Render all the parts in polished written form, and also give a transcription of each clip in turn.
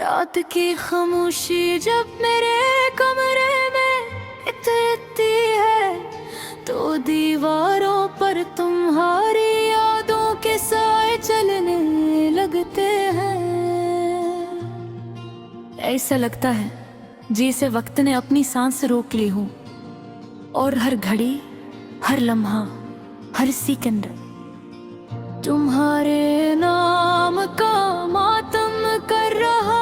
रात की खामोशी जब मेरे कमरे में इतनी है तो दीवारों पर तुम्हारी यादों के साए चलने लगते हैं। ऐसा लगता है जैसे वक्त ने अपनी सांस रोक ली हो और हर घड़ी, हर लम्हा, हर सेकंड तुम्हारे नाम का मातम कर रहा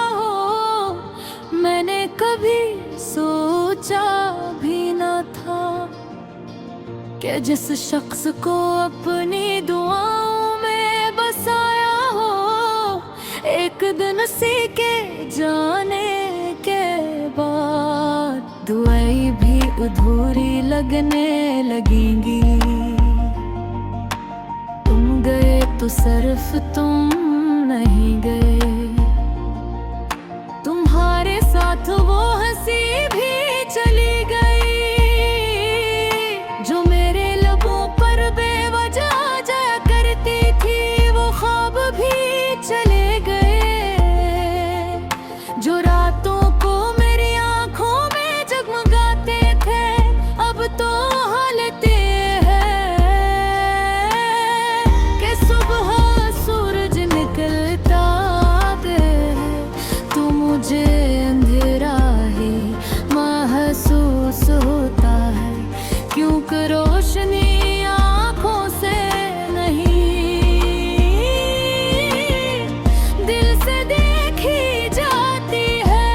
हो। मैंने कभी सोचा भी न था कि जिस शख्स को अपनी दुआओं में बसाया हो, एक दिन सी के जाने के बाद दुआएं भी अधूरी लगने लगेंगी। तुम गए तो सिर्फ तुम नहीं गए, तुम्हारे साथ वो हंसी भी चली गई जो मेरे लबों पर बेवजह जाया करती थी। वो ख्वाब भी चले गए जो रातों को मेरी आंखों में जगमगाते थे। अब तो हालते मुझे अंधेरा ही महसूस होता है, क्योंकि रोशनी आँखों से नहीं दिल से देखी जाती है।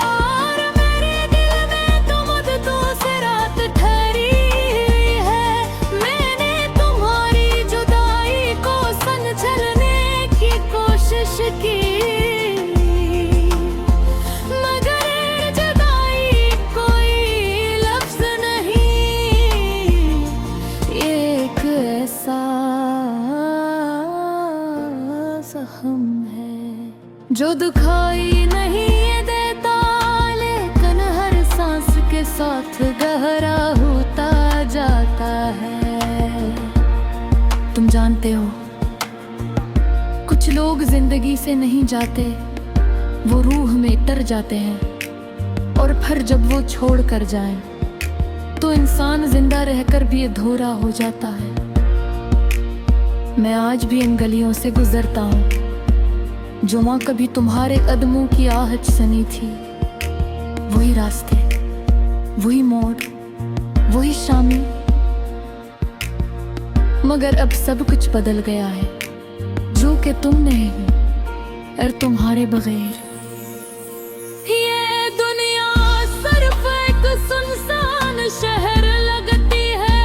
और मेरे दिल में तो मुद्दतों से रात ठहरी हुई है। मैंने तुम्हारी जुदाई को संझलने की कोशिश की, हम है जो दिखाई नहीं देता, लेकिन हर सांस के साथ गहरा होता जाता है। तुम जानते हो कुछ लोग जिंदगी से नहीं जाते, वो रूह में तर जाते हैं और फिर जब वो छोड़ कर जाएं तो इंसान जिंदा रहकर भी अधूरा हो जाता है। मैं आज भी इन गलियों से गुजरता हूँ जो माँ कभी तुम्हारे कदमों की आहट सुनी थी। वही रास्ते, वही मोड़, वही शामी, मगर अब सब कुछ बदल गया है जो कि तुम नहीं हो और तुम्हारे बगैर ये दुनिया सिर्फ एक सुनसान शहर लगती है।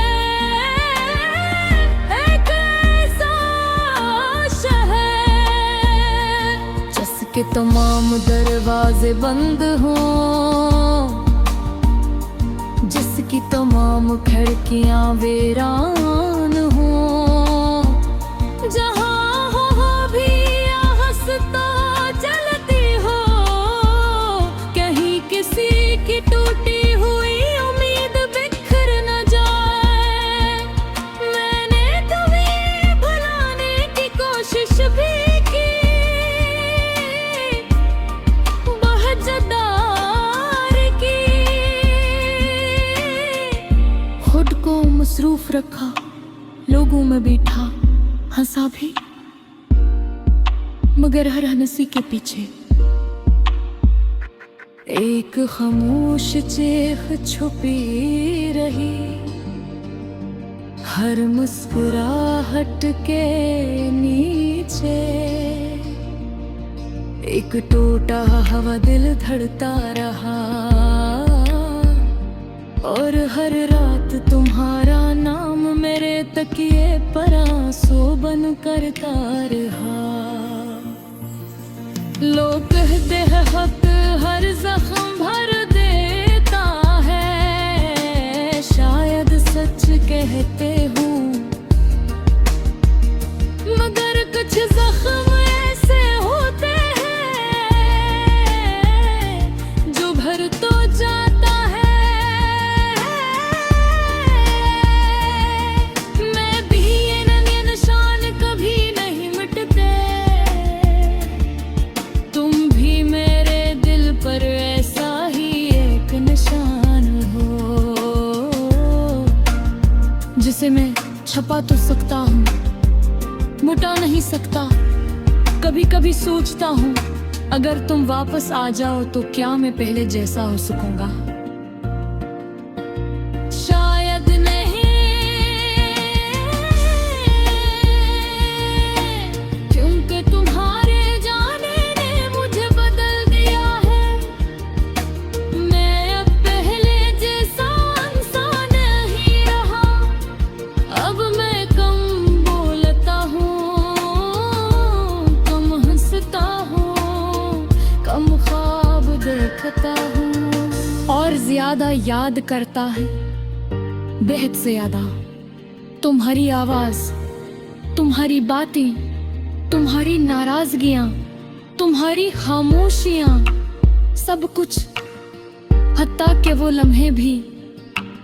एक ऐसा शहर जिसके तमाम दरवाजे बंद हों, जिसकी तमाम खिड़कियां वीरान हों, जहां हो भी हंसता चलती हो, कहीं किसी की टूटी हुई उम्मीद बिखर न जाए। मैंने तुम्हें भुलाने की कोशिश भी की, बहुत जदार की, खुद को मसरूफ रखा, लोगों में बैठा, हंसा भी, मगर हर हंसी के पीछे एक खामोश चीख छुपी रही। हर मुस्कुराहट के नीचे एक टूटा हवा दिल धड़ता रहा, और हर रात तुम्हारा नाम मेरे तकिए पर आंसू बन करता रहा। लोग कहते हैं हक हर जख्म भर देता है, शायद सच कहते हूँ, मगर कुछ जख्म ऐसे होते हैं जो भर तो जाता है। मैं भी ये निशान कभी नहीं मिटते, छपा तो सकता हूँ, मिटा नहीं सकता। कभी कभी सोचता हूँ अगर तुम वापस आ जाओ तो क्या मैं पहले जैसा हो सकूंगा। शायद नहीं, क्योंकि तुम्हारे जाने ने मुझे बदल दिया है। मैं अब पहले जैसा इंसान नहीं रहा। अब मैं कम बोलता हूँ, कम हंसता हूँ, कम ख्वाब देखता हूँ और ज्यादा याद करता है, बेहद से ज्यादा। तुम्हारी आवाज, तुम्हारी बातें, तुम्हारी नाराजगियां, तुम्हारी खामोशियां, सब कुछ, हत्ता के वो लम्हे भी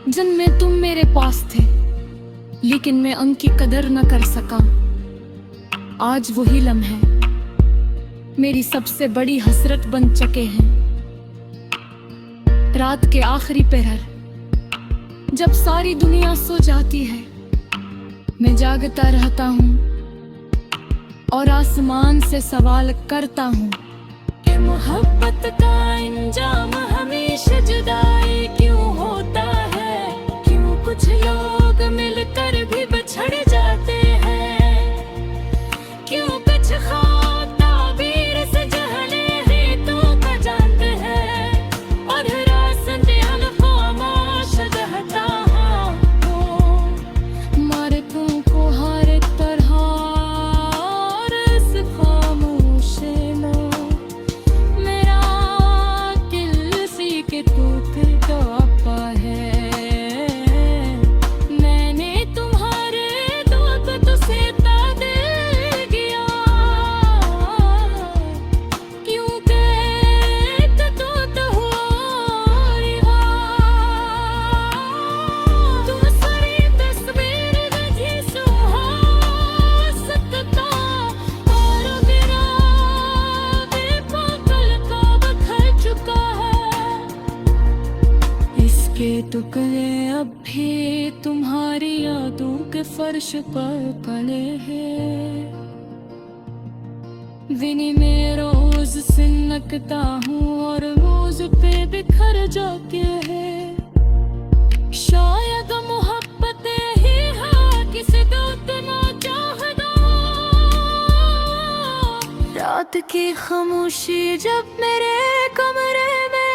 जिनमें तुम मेरे पास थे लेकिन मैं उनकी कदर न कर सका। आज वही लम्हे मेरी सबसे बड़ी हसरत बन चुके हैं। रात के आखिरी पहर जब सारी दुनिया सो जाती है, मैं जागता रहता हूँ और आसमान से सवाल करता हूँ कि मोहब्बत का अंजाम हमेशा जुदाई क्यों होता है? क्यों कुछ लोग मिलकर भी बिछड़ जाते हैं? क्यों कुछ ख्वाब ताबीर से जहले रेतों का जानते हैं और रास्ते खामोश रहता हूँ। मारे तुमको हर तरह और इस खामोशी में मेरा किसी के टूट जाता है। मैंने तुम्हारे दूत से दिल गया, क्योंकि दूत हुआ रिवा। दूसरी तस्वीर नहीं सुहा सकता और मेरा बेपागल का बखर चुका है। इसके टुकड़े अब भी तुम्हारी यादों के फर्श पर पड़े हैं। विनी में रोज सिनकता हूँ और रोज पे बिखर जाते हैं। शायद मोहब्बत ही है किसी को इतना चाह दो। रात की खामोशी जब मेरे कमरे में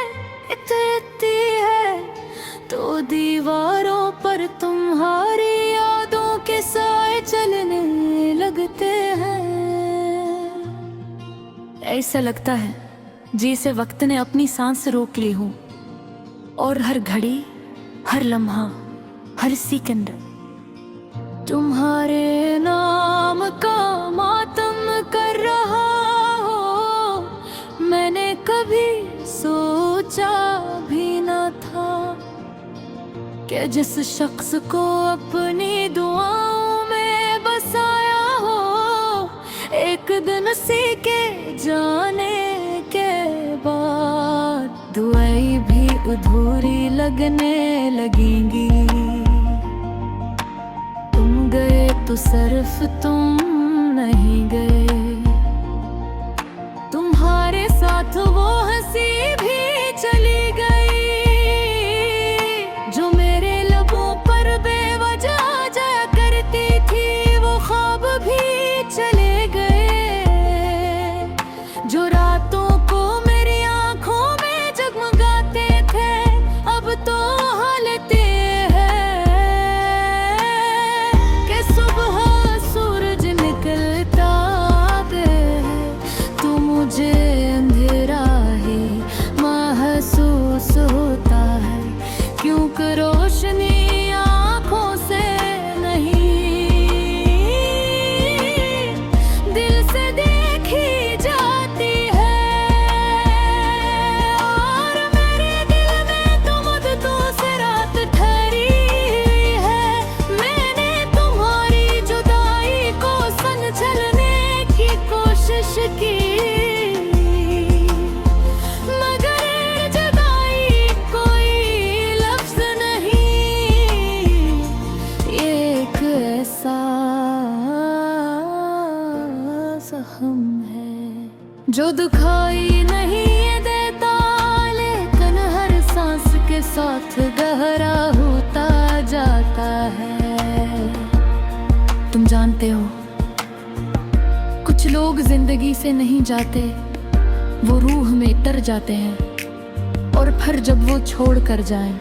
इतनी है तो दीवारों पर तुम्हारी यादों के साए चलने लगते हैं। ऐसा लगता है जैसे वक्त ने अपनी सांस रोक ली हो और हर घड़ी, हर लम्हा, हर सेकंड तुम्हारे नाम का मातम कर रहा हो। मैंने कभी सोचा भी न था कि जिस शख्स को अपनी दुआओं में बसाया हो, एक दिन सी के जाने के बाद दुआएं भी अधूरी लगने लगेंगी। तुम गए तो सिर्फ तुम नहीं गए, तुम्हारे साथ वो हंसी भी चली गई जो मेरे लबों पर बेवजह जाया करती थी। वो ख्वाब भी चले गए जो रातों को मेरी आंखों में जगमगाते थे। अब तो हालत है कि सुबह सूरज निकलता है तो मुझे अंधेरा ही जो दुखाई नहीं ये देता, लेकिन हर सांस के साथ गहरा होता जाता है। तुम जानते हो, कुछ लोग जिंदगी से नहीं जाते, वो रूह में तर जाते हैं। और फिर जब वो छोड़ कर जाएं,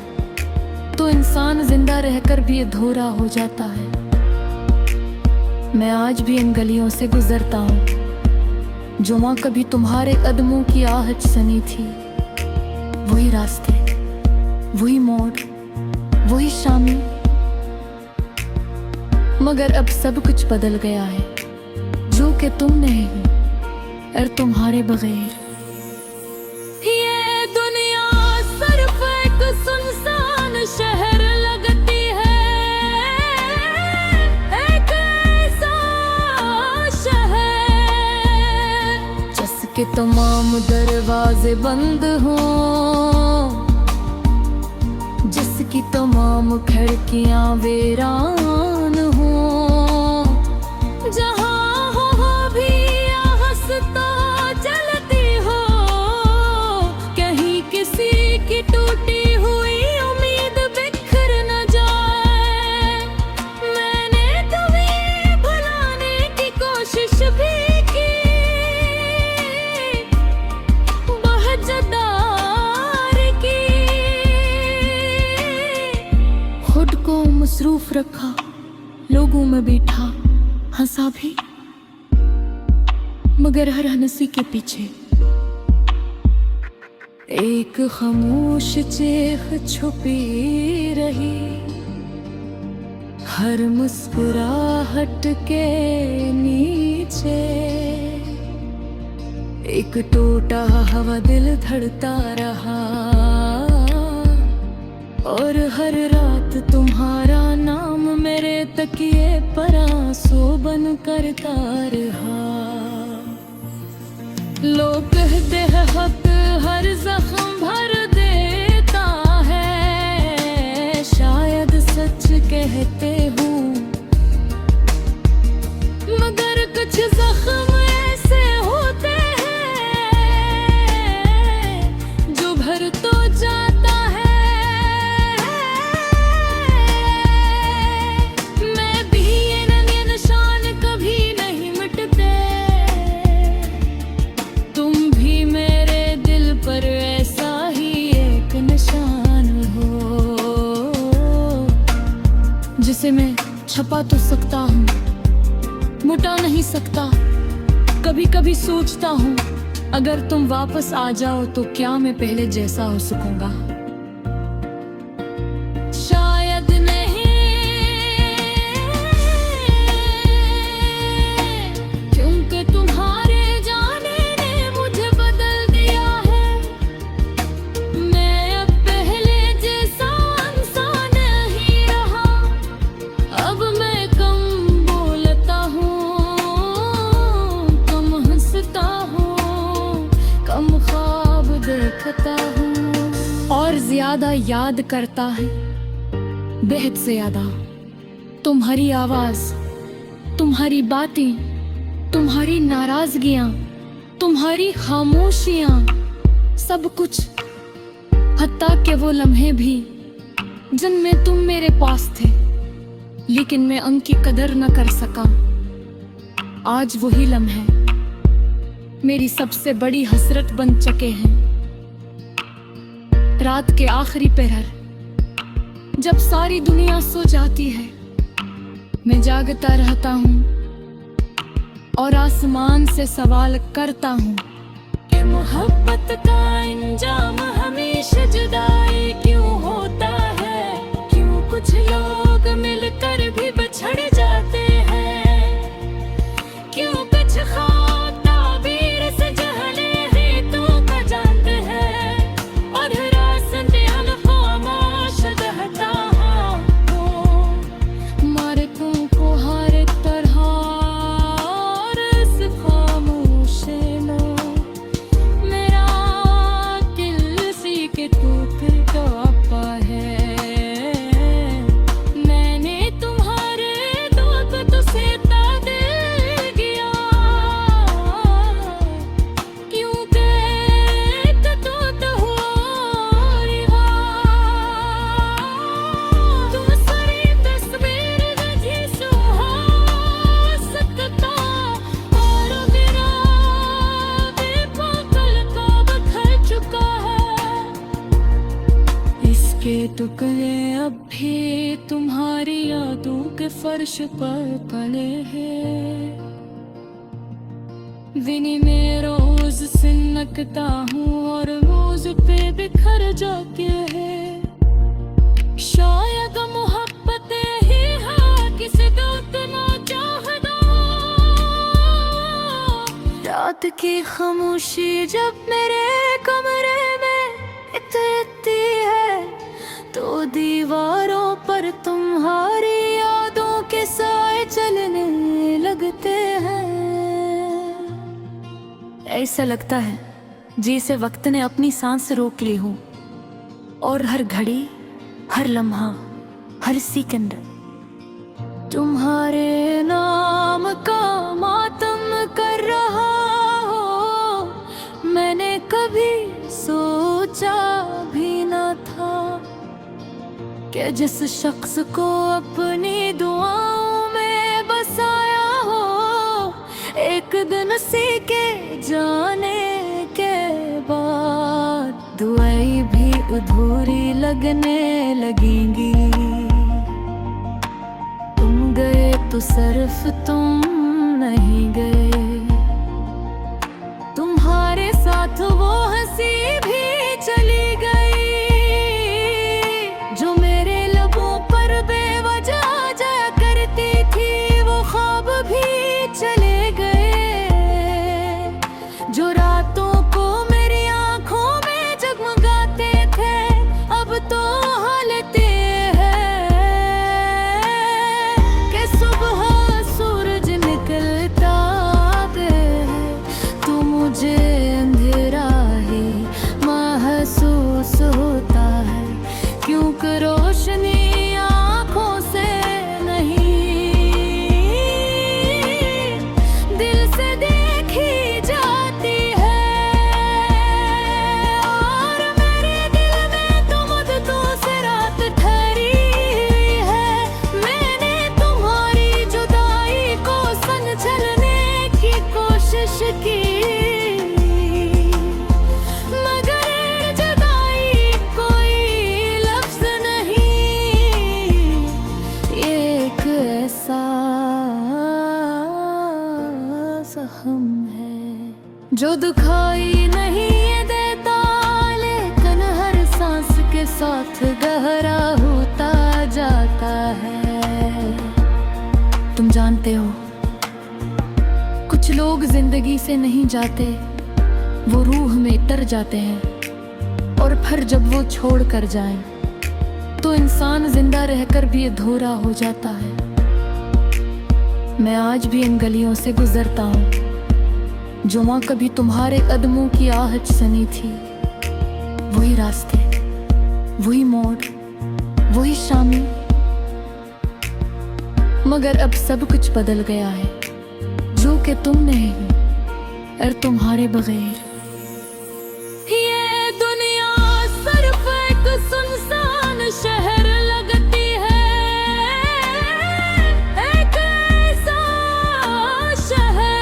तो इंसान जिंदा रहकर भी अधूरा हो जाता है। मैं आज भी इन गलियों से गुजरता हूँ जो माँ कभी तुम्हारे कदमों की आहट सनी थी। वही रास्ते, वही मोड़, वही शामी, मगर अब सब कुछ बदल गया है। जो कि तुम नहीं हो और तुम्हारे बगैर ये दुनिया सिर्फ एक सुनसान शहर लगती है। एक ऐसा शहर जिसके तमाम दरवाजे बंद हों, जिसकी तमाम खिड़कियां वीरान हों, जहां टूटी हुई उम्मीद बिखर न जाए। मैंने तुम्हें भुलाने की कोशिश भी की, बहुत जदार की। खुद को मसरूफ रखा, लोगों में बैठा, हंसा भी, मगर हर हंसी के पीछे एक खामोश चीख छुपी रही। हर मुस्कुराहट के नीचे एक टूटा हवा दिल धड़ता रहा। और हर रात तुम्हारा नाम मेरे तकिए पर आंसू बन करता रहा। लोग कहते हैं हक हर जख्म भर देता है, शायद सच कहते हूँ, मगर कुछ जख्म ऐसे होते हैं जो भर तो जाता है। मैं भी ये निशान कभी नहीं मिटते, तुम भी मेरे दिल पर ऐसा ही एक निशान हो, जिसे मैं छपा तो सकता हूँ, मिटा नहीं सकता। कभी कभी सोचता हूँ, अगर तुम वापस आ जाओ तो क्या मैं पहले जैसा हो सकूंगा? शायद नहीं, क्योंकि तुम्हारे जाने ने मुझे बदल दिया है। मैं अब पहले जैसा इंसान नहीं रहा। अब मैं कम बोलता हूँ, कम हंसता हूँ, कम ख्वाब देखता हूँ, और ज्यादा याद करता है, बेहद से ज्यादा। तुम्हारी आवाज, तुम्हारी बातें, तुम्हारी नाराजगियां, तुम्हारी खामोशियां, सब कुछ, हत्ता के वो लम्हे भी जिनमें तुम मेरे पास थे, लेकिन मैं उनकी कदर न कर सका। आज वही लम्हे मेरी सबसे बड़ी हसरत बन चुके हैं। रात के आखिरी पहर, जब सारी दुनिया सो जाती है, मैं जागता रहता हूँ और आसमान से सवाल करता हूँ कि मोहब्बत का अंजाम हमेशा जुदाई क्यों होता है? क्यों कुछ लोग मिलकर भी बिछड़ जाते हैं? क्यों कुछ ख्वाब ताबीर से जहले हैं तो का जानते हैं, और रास्ते खामोश रहता हूँ। मारे को हर तरह और इस खामोशे लो मेरा दिल सी के टूट गया है। मैंने तुम्हारे टुकड़े अब भी तुम्हारी यादों के फर्श पर पड़े हैं। विनी में रोज सिनकता हूँ और रोज पे बिखर जाते हैं। शायद मोहब्बतें ही है किसी को इतना चाह दो। रात की खामोशी जब मेरे कमरे में इतनी है तो दीवारों पर तुम्हारी यादों के साए चलने लगते हैं। ऐसा लगता है जैसे वक्त ने अपनी सांस रोक ली हो और हर घड़ी, हर लम्हा, हर सेकंड तुम्हारे नाम का मातम कर रहा हो। मैंने कभी सोचा भी न था कि जिस शख्स को अपनी दुआओं में बसाया हो एक दिन सी के जाने के बाद दुआएं भी अधूरी लगने लगेंगी। तुम गए तो सिर्फ तुम नहीं गए, तुम्हारे साथ वो हंसी भी चली गई जो मेरे लबों पर बेवजह जाया करती थी। वो ख्वाब भी चले गए जो रातों को मेरी आंखों में जगमगाते थे। अब तो हालते हैं कि सुबह सूरज निकलता है तो मुझे अंधेरा ही महसूस होता है। क्योंकि रोशनी आंखों से नहीं दिल से देखी जाती है। और मेरे दिल में तो मुद्दतों से रात ठहरी हुई है। मैंने तुम्हारी जुदाई को संझलने की कोशिश की मगर जुदाई कोई लफ्ज नहीं। ये एक ऐसा जख्म है जो दुखाई नहीं देता लेकिन हर सांस के साथ गहरा होता जाता है। तुम जानते हो कुछ लोग जिंदगी से नहीं जाते, वो रूह में तर जाते हैं और फिर जब वो छोड़ कर जाएं तो इंसान जिंदा रहकर भी अधूरा हो जाता है। मैं आज भी इन गलियों से गुजरता हूँ जो माँ कभी तुम्हारे कदमों की आहट सुनी थी। वही रास्ते, वही मोड़, वही शामी, मगर अब सब कुछ बदल गया है जो कि तुम नहीं और तुम्हारे बगैर ये दुनिया सिर्फ एक सुनसान शहर लगती है। एक ऐसा शहर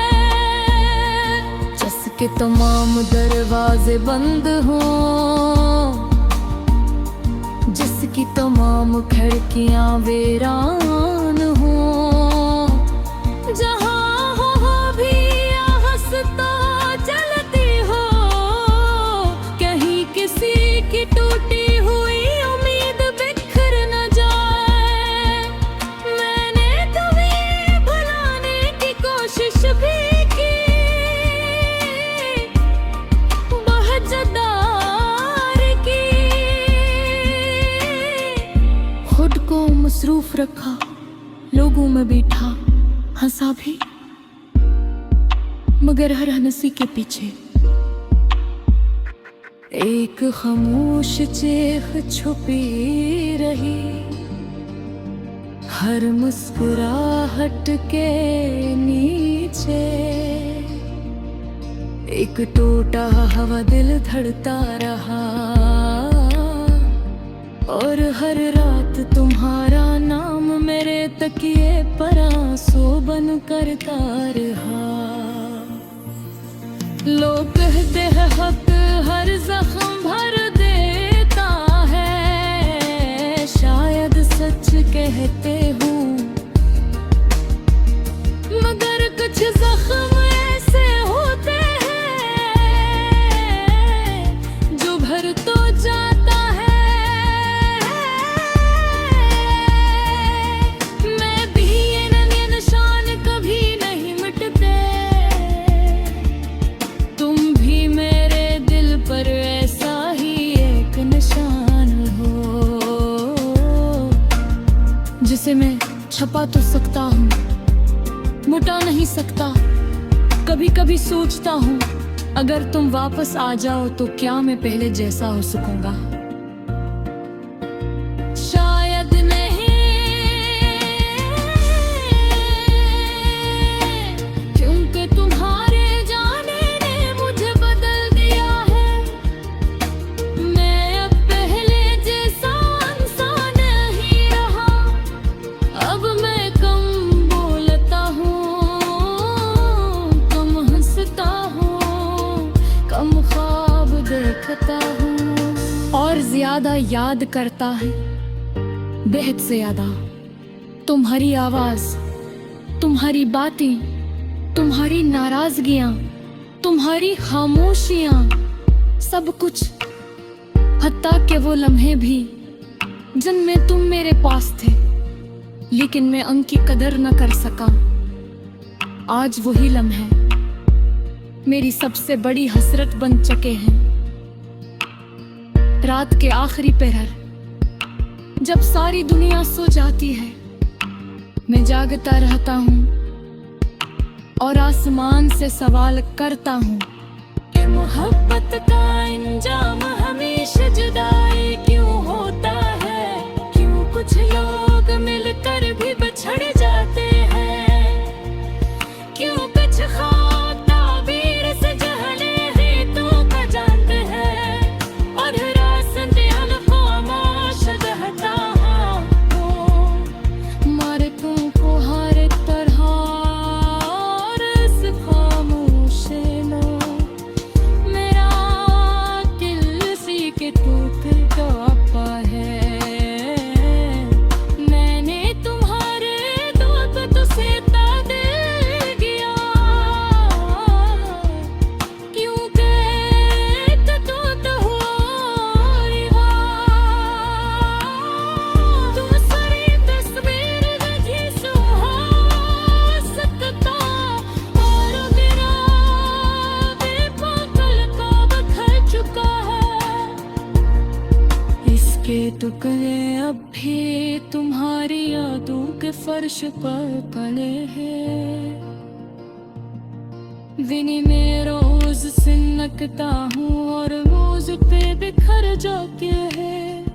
जिसके तमाम दरवाजे बंद हों, जिसकी तमाम खिड़कियां वीरान हों। जहाँ हो भी हंसता चलती हो, कहीं किसी की टूटी हुई उम्मीद बिखर न जाए। मैंने तुम्हें भुलाने की कोशिश भी की, बहजदार की। खुद को मसरूफ रखा, लोगों में बैठा, हंसा भी, मगर हर हंसी के पीछे एक खामोश चीख छुपी रही। हर मुस्कुराहट के नीचे एक टूटा हुआ दिल धड़ता रहा और हर रात तुम्हारा नाम मेरे तकिए पर आंसू बन करता रहा। लोग कहते हैं हक हर जख्म भर देता है, सच कहते हूँ, मगर कुछ जख्म ऐसे होते हैं जो भर तो जाता है। मैं भी ये निशान कभी नहीं मिटते, तुम भी मेरे दिल पर ऐसा ही एक निशान हो, जिसे मैं छुपा तो सकता हूँ, मिटा नहीं सकता। कभी कभी सोचता हूँ, अगर तुम वापस आ जाओ तो क्या मैं पहले जैसा हो सकूंगा? शायद नहीं, क्योंकि तुम्हारे जाने ने मुझे बदल दिया है। मैं अब पहले जैसा इंसान नहीं रहा, अब मैं कम बोलता हूँ, कम हंसता हूँ, कम ख्वाब देखता हूँ, और ज्यादा याद करता है, बेहद से ज्यादा तुम्हारी आवाज, तुम्हारी बातें, तुम्हारी नाराजगियां, तुम्हारी खामोशियां, सब कुछ, हत्ता के वो लम्हे भी जिनमें तुम मेरे पास थे, लेकिन मैं उनकी कदर न कर सका। आज वही लम्हे मेरी सबसे बड़ी हसरत बन चुके हैं। रात के आखिरी पहर, जब सारी दुनिया सो जाती है, मैं जागता रहता हूँ और आसमान से सवाल करता हूँ कि मोहब्बत का अंजाम हमेशा जुदाई क्यों होता है? क्यों कुछ लोग मिलकर भी बिछड़ जाते हैं? क्यों कुछ ख्वाब ताबीर से जहले रेतों का जानते हैं, और रास्ते खामोश रहता हूँ, मारे तुमको हर तरह, और इस खामोशी में मेरा दिल सी के टूट जाता है। मैंने तुम्हारे दुख तो सीता दिल गया, क्योंकि टूट हुआ रिवा, दूसरी तस्वीर नहीं सुहा सकता, और मेरा बेपागल का बखर चुका है। इसके टुकड़े अब भी तुम्हारी यादों के फर्श पर पड़े हैं। विनी में रोज सिनकता हूँ और रोज पे बिखर जाते हैं।